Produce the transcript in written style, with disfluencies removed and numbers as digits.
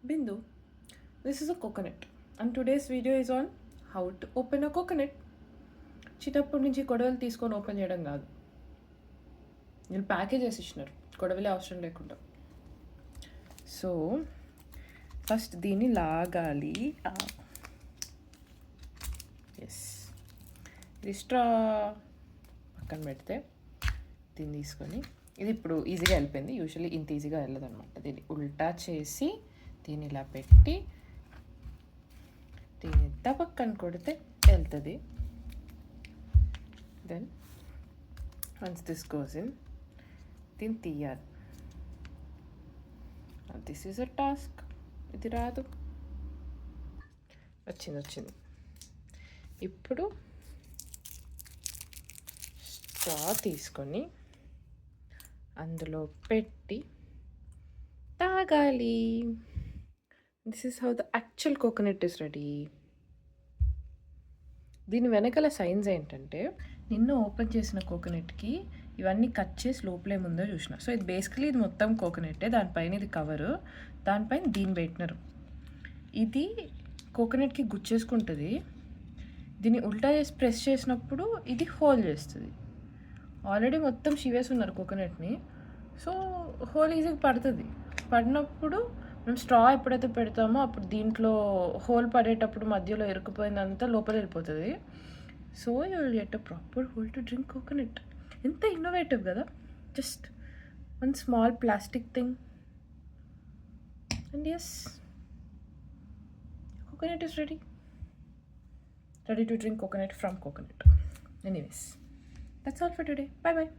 Bindu. This is a coconut and today's video is on how to open a coconut. చిన్నప్పటి నుంచి కొడవలు తీసుకొని open చేయడం కాదు, వీళ్ళు ప్యాకేజ్ వేసి ఇచ్చినారు, కొడవలే అవసరం లేకుండా. సో ఫస్ట్ దీన్ని లాగాలి. ఎస్, ఇది స్ట్రా పక్కన పెడితే దీన్ని తీసుకొని, ఇది ఇప్పుడు ఈజీగా వెళ్ళిపోయింది. యూజువల్లీ ఇంత ఈజీగా వెళ్ళదు అనమాట. దీన్ని ఉల్టా చేసి దీన్ని ఇలా పెట్టి దీన్ని పక్కన కొడితే వెళ్తుంది. Then once this goes in, దీన్ని తీయాలి. This is a task. ఇది రాదు, వచ్చింది. ఇప్పుడు స్ట్రా తీసుకొని అందులో పెట్టి తాగాలి. This is how the actual coconut is ready. దీని వెనకాల సైన్స్ ఏంటంటే, నిన్న ఓపెన్ చేసిన కోకోనట్కి ఇవన్నీ కట్ చేసి లోపలేముందో చూసిన. సో ఇది బేసికలీ ఇది మొత్తం కోకోనట్టే, దానిపైన ఇది కవరు, దానిపైన దీన్ని పెట్టినారు. ఇది కోకోనట్కి గుచ్చేసుకుంటుంది. దీన్ని ఉల్టా చేసి ప్రెస్ చేసినప్పుడు ఇది హోల్ చేస్తుంది. ఆల్రెడీ మొత్తం షివేసి ఉన్నారు కోకోనట్ని, సో హోల్ ఈజీగా పడుతుంది. పడినప్పుడు మనం స్ట్రా ఎప్పుడైతే పెడతామో అప్పుడు దీంట్లో హోల్ పడేటప్పుడు మధ్యలో ఇరుక్కుపోయిందంతా లోపల వెళ్ళిపోతుంది. So you will get a proper hole to drink coconut. ఎంత ఇన్నోవేటివ్ కదా, just one small plastic thing and yes, coconut is ready to drink coconut from coconut. Anyways, that's all for today. Bye bye.